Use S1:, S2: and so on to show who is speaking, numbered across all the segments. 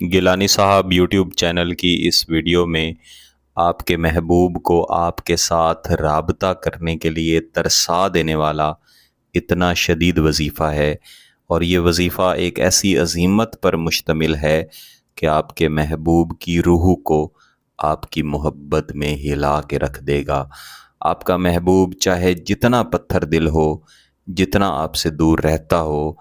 S1: گیلانی صاحب YouTube channel کی اس video میں آپ کے محبوب کو آپ کے ساتھ رابطہ کرنے کے لیے ترسا دینے والا اتنا شدید وظیفہ ہے، اور یہ وظیفہ ایک ایسی عظیمت پر مشتمل ہے کہ آپ کے محبوب کی روح کو آپ کی محبت میں ہلا کے رکھ دے گا۔ آپ کا محبوب چاہے جتنا پتھر دل ہو، جتنا آپ سے دور رہتا ہو،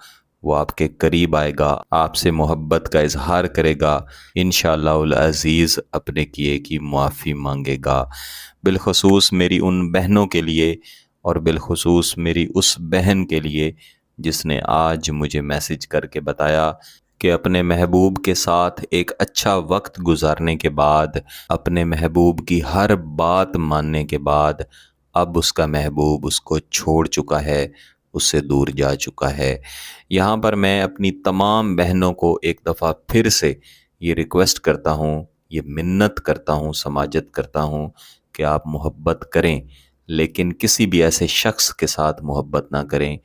S1: وہ آپ کے قریب آئے گا، آپ سے محبت کا اظہار کرے گا، انشاءاللہ العزیز اپنے کیے کی معافی مانگے گا۔ بالخصوص میری ان بہنوں کے لیے، اور بالخصوص میری اس بہن کے لیے جس نے آج مجھے میسج کر کے بتایا کہ اپنے محبوب کے ساتھ ایک اچھا وقت گزارنے کے بعد، اپنے محبوب کی ہر بات ماننے کے بعد، اب اس کا محبوب اس کو چھوڑ چکا ہے، اس سے دور جا چکا ہے۔ یہاں پر میں اپنی تمام بہنوں کو ایک دفعہ پھر سے یہ ریکویسٹ کرتا ہوں، یہ منت کرتا ہوں، سماجت کرتا ہوں کہ آپ محبت کریں، لیکن کسی بھی ایسے شخص کے ساتھ محبت نہ کریں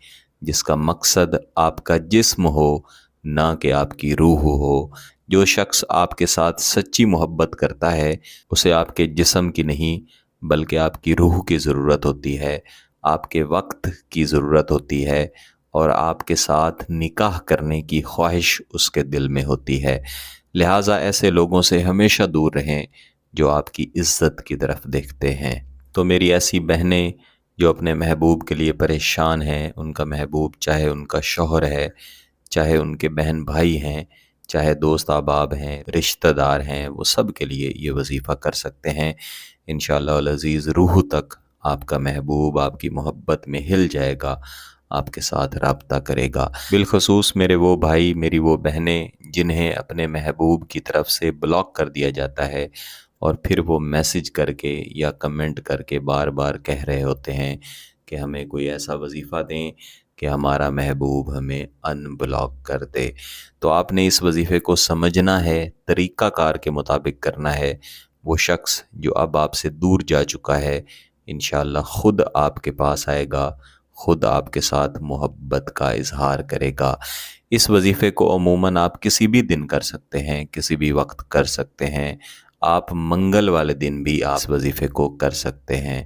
S1: جس کا مقصد آپ کا جسم ہو، نہ کہ آپ کی روح ہو۔ جو شخص آپ کے ساتھ سچی محبت کرتا ہے، اسے آپ کے جسم کی نہیں بلکہ آپ کی روح کی ضرورت ہوتی ہے، آپ کے وقت کی ضرورت ہوتی ہے، اور آپ کے ساتھ نکاح کرنے کی خواہش اس کے دل میں ہوتی ہے۔ لہٰذا ایسے لوگوں سے ہمیشہ دور رہیں جو آپ کی عزت کی طرف دیکھتے ہیں۔ تو میری ایسی بہنیں جو اپنے محبوب کے لیے پریشان ہیں، ان کا محبوب چاہے ان کا شوہر ہے، چاہے ان کے بہن بھائی ہیں، چاہے دوست احباب ہیں، رشتہ دار ہیں، وہ سب کے لیے یہ وظیفہ کر سکتے ہیں۔ انشاءاللہ العزیز روح تک آپ کا محبوب آپ کی محبت میں ہل جائے گا، آپ کے ساتھ رابطہ کرے گا۔ بالخصوص میرے وہ بھائی، میری وہ بہنیں جنہیں اپنے محبوب کی طرف سے بلاک کر دیا جاتا ہے، اور پھر وہ میسج کر کے یا کمنٹ کر کے بار بار کہہ رہے ہوتے ہیں کہ ہمیں کوئی ایسا وظیفہ دیں کہ ہمارا محبوب ہمیں ان بلاک کر دے۔ تو آپ نے اس وظیفے کو سمجھنا ہے، طریقہ کار کے مطابق کرنا ہے۔ وہ شخص جو اب آپ سے دور جا چکا ہے، انشاءاللہ خود آپ کے پاس آئے گا، خود آپ کے ساتھ محبت کا اظہار کرے گا۔ اس وظیفے کو عموماً آپ کسی بھی دن کر سکتے ہیں، کسی بھی وقت کر سکتے ہیں۔ آپ منگل والے دن بھی آپ اس وظیفے کو کر سکتے ہیں،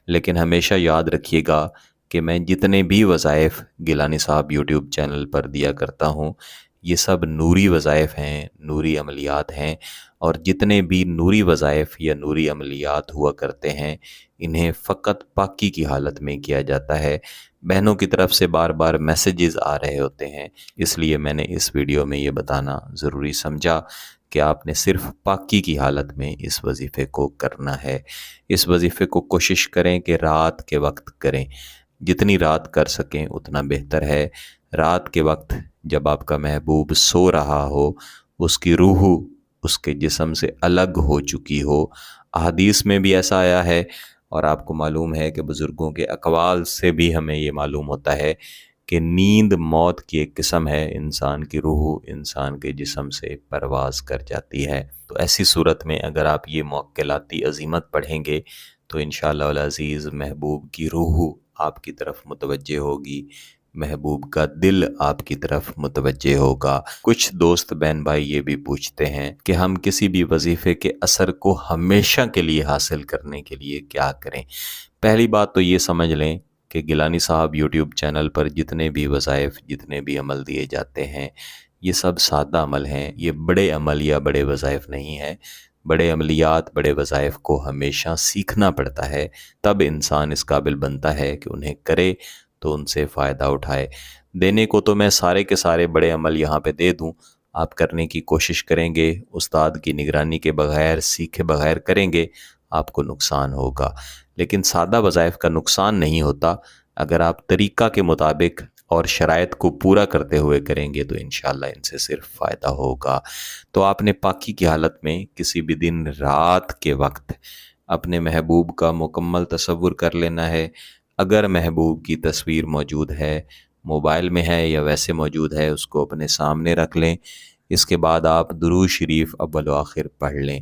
S1: لیکن ہمیشہ یاد رکھیے گا کہ میں جتنے بھی وظائف گیلانی صاحب یوٹیوب چینل پر دیا کرتا ہوں، یہ سب نوری وظائف ہیں، نوری عملیات ہیں، اور جتنے بھی نوری وظائف یا نوری عملیات ہوا کرتے ہیں، انہیں فقط پاکی کی حالت میں کیا جاتا ہے۔ بہنوں کی طرف سے بار بار میسیجز آ رہے ہوتے ہیں، اس لیے میں نے اس ویڈیو میں یہ بتانا ضروری سمجھا کہ آپ نے صرف پاکی کی حالت میں اس وظیفے کو کرنا ہے۔ اس وظیفے کو کوشش کریں کہ رات کے وقت کریں، جتنی رات کر سکیں اتنا بہتر ہے۔ رات کے وقت جب آپ کا محبوب سو رہا ہو، اس کی روح اس کے جسم سے الگ ہو چکی ہو۔ احادیث میں بھی ایسا آیا ہے، اور آپ کو معلوم ہے کہ بزرگوں کے اقوال سے بھی ہمیں یہ معلوم ہوتا ہے کہ نیند موت کی ایک قسم ہے، انسان کی روح انسان کے جسم سے پرواز کر جاتی ہے۔ تو ایسی صورت میں اگر آپ یہ موکلاتی عظیمت پڑھیں گے تو انشاءاللہ العزیز محبوب کی روح آپ کی طرف متوجہ ہوگی، محبوب کا دل آپ کی طرف متوجہ ہوگا۔ کچھ دوست بہن بھائی یہ بھی پوچھتے ہیں کہ ہم کسی بھی وظیفے کے اثر کو ہمیشہ کے لیے حاصل کرنے کے لیے کیا کریں؟ پہلی بات تو یہ سمجھ لیں کہ گیلانی صاحب یوٹیوب چینل پر جتنے بھی وظائف، جتنے بھی عمل دیے جاتے ہیں، یہ سب سادہ عمل ہیں، یہ بڑے عمل یا بڑے وظائف نہیں ہیں۔ بڑے عملیات، بڑے وظائف کو ہمیشہ سیکھنا پڑتا ہے، تب انسان اس قابل بنتا ہے کہ انہیں کرے تو ان سے فائدہ اٹھائے۔ دینے کو تو میں سارے کے سارے بڑے عمل یہاں پہ دے دوں، آپ کرنے کی کوشش کریں گے، استاد کی نگرانی کے بغیر، سیکھے بغیر کریں گے، آپ کو نقصان ہوگا۔ لیکن سادہ وظائف کا نقصان نہیں ہوتا، اگر آپ طریقہ کے مطابق اور شرائط کو پورا کرتے ہوئے کریں گے تو انشاءاللہ ان سے صرف فائدہ ہوگا۔ تو آپ نے پاکی کی حالت میں کسی بھی دن رات کے وقت اپنے محبوب کا مکمل تصور کر لینا ہے۔ اگر محبوب کی تصویر موجود ہے، موبائل میں ہے یا ویسے موجود ہے، اس کو اپنے سامنے رکھ لیں۔ اس کے بعد آپ درود شریف اول و آخر پڑھ لیں۔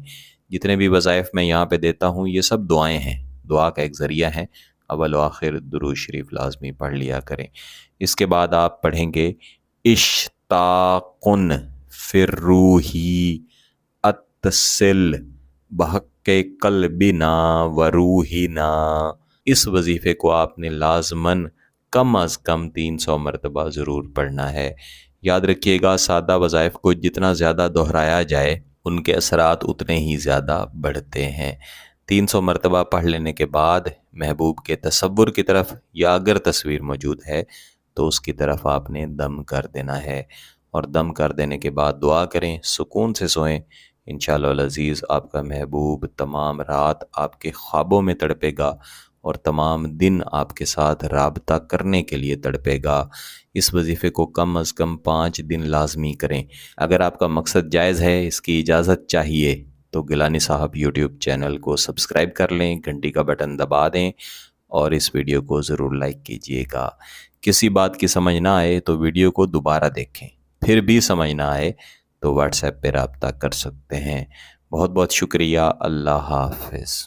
S1: جتنے بھی وظائف میں یہاں پہ دیتا ہوں یہ سب دعائیں ہیں، دعا کا ایک ذریعہ ہے، اول و آخر درود شریف لازمی پڑھ لیا کریں۔ اس کے بعد آپ پڑھیں گے اشتاقن فر روحی اتصل بحق قلبنا و روحنا۔ اس وظیفے کو آپ نے لازماً کم از کم 300 مرتبہ ضرور پڑھنا ہے۔ یاد رکھیے گا، سادہ وظائف کو جتنا زیادہ دہرایا جائے ان کے اثرات اتنے ہی زیادہ بڑھتے ہیں۔ 300 مرتبہ پڑھ لینے کے بعد محبوب کے تصور کی طرف، یا اگر تصویر موجود ہے تو اس کی طرف آپ نے دم کر دینا ہے، اور دم کر دینے کے بعد دعا کریں، سکون سے سوئیں۔ انشاءاللہ العزیز آپ کا محبوب تمام رات آپ کے خوابوں میں تڑپے گا اور تمام دن آپ کے ساتھ رابطہ کرنے کے لیے تڑپے گا۔ اس وظیفے کو کم از کم 5 دن لازمی کریں۔ اگر آپ کا مقصد جائز ہے، اس کی اجازت چاہیے، تو گیلانی صاحب یوٹیوب چینل کو سبسکرائب کر لیں، گھنٹی کا بٹن دبا دیں اور اس ویڈیو کو ضرور لائک کیجئے گا۔ کسی بات کی سمجھ نہ آئے تو ویڈیو کو دوبارہ دیکھیں، پھر بھی سمجھ نہ آئے تو واٹس ایپ پہ رابطہ کر سکتے ہیں۔ بہت بہت شکریہ۔ اللہ حافظ۔